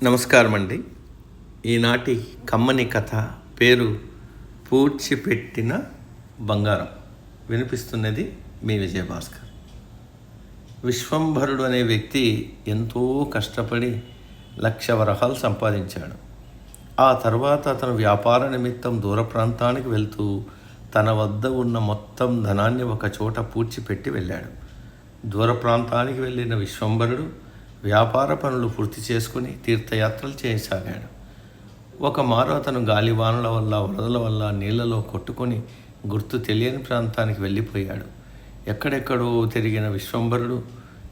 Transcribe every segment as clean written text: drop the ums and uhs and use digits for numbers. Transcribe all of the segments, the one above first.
నమస్కారం అండి. ఈనాటి కమ్మని కథ పేరు పూడ్చిపెట్టిన బంగారం. వినిపిస్తున్నది మీ విజయభాస్కర్. విశ్వంభరుడు అనే వ్యక్తి ఎంతో కష్టపడి 1,00,000 వరహాలు సంపాదించాడు. ఆ తర్వాత అతను వ్యాపార నిమిత్తం దూర ప్రాంతానికి వెళ్తూ తన వద్ద ఉన్న మొత్తం ధనాన్ని ఒక చోట పూడ్చిపెట్టి వెళ్ళాడు. దూర ప్రాంతానికి వెళ్ళిన విశ్వంభరుడు వ్యాపార పనులు పూర్తి చేసుకుని తీర్థయాత్రలు చేయసాగాడు. ఒక మారు అతను గాలివానల వల్ల, వరదల వల్ల నీళ్లలో కొట్టుకొని గుర్తు తెలియని ప్రాంతానికి వెళ్ళిపోయాడు. ఎక్కడెక్కడో తిరిగిన విశ్వంభరుడు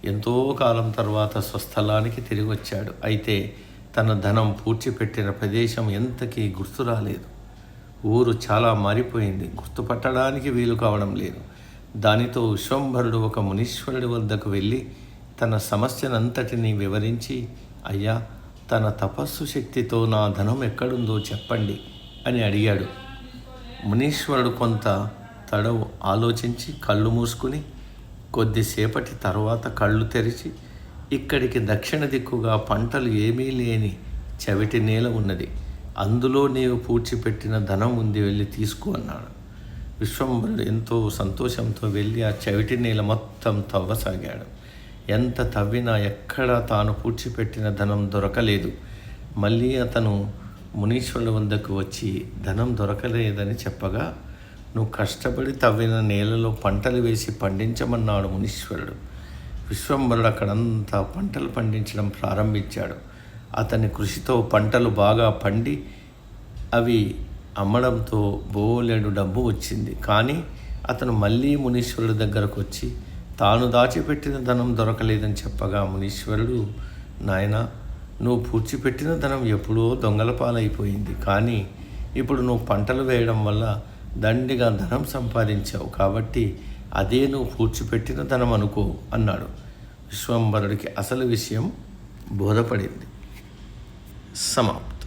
ఎంతో కాలం తర్వాత స్వస్థలానికి తిరిగి వచ్చాడు. అయితే తన ధనం పూడ్చిపెట్టిన ప్రదేశం ఎంతకీ గుర్తు రాలేదు. ఊరు చాలా మారిపోయింది. గుర్తుపట్టడానికి వీలు కావడం లేదు. దానితో విశ్వంభరుడు ఒక మునీశ్వరుడి వద్దకు వెళ్ళి తన సమస్యనంతటినీ వివరించి, అయ్యా, తన తపస్సు శక్తితో నా ధనం ఎక్కడుందో చెప్పండి అని అడిగాడు. మునీశ్వరుడు కొంత తడవు ఆలోచించి కళ్ళు మూసుకుని కొద్దిసేపటి తర్వాత కళ్ళు తెరిచి, ఇక్కడికి దక్షిణ దిక్కుగా పంటలు ఏమీ లేని చవిటి నేల ఉన్నది. అందులో నీవు పూడ్చిపెట్టిన ధనం ఉంది, వెళ్ళి తీసుకో అన్నాడు. విశ్వంభరుడు ఎంతో సంతోషంతో వెళ్ళి ఆ చవిటి నేల మొత్తం తవ్వసాగాడు. ఎంత తవ్వినా ఎక్కడా తాను పూడ్చిపెట్టిన ధనం దొరకలేదు. మళ్ళీ అతను మునీశ్వరుడు వద్దకు వచ్చి ధనం దొరకలేదని చెప్పగా, నువ్వు కష్టపడి తవ్విన నేలలో పంటలు వేసి పండించమన్నాడు మునీశ్వరుడు. విశ్వంభరుడు అక్కడంతా పంటలు పండించడం ప్రారంభించాడు. అతని కృషితో పంటలు బాగా పండి అవి అమ్మడంతో బోలెడు డబ్బు వచ్చింది. కానీ అతను మళ్ళీ మునీశ్వరుడి దగ్గరకు వచ్చి తాను దాచిపెట్టిన ధనం దొరకలేదని చెప్పగా, మునీశ్వరుడు, నాయనా, నువ్వు పూడ్చిపెట్టిన ధనం ఎప్పుడో దొంగల పాలైపోయింది. కానీ ఇప్పుడు నువ్వు పంటలు వేయడం వల్ల దండిగా ధనం సంపాదించావు. కాబట్టి అదే నువ్వు పూడ్చిపెట్టిన ధనం అనుకో అన్నాడు. విశ్వంభరుడికి అసలు విషయం బోధపడింది. సమాప్తం.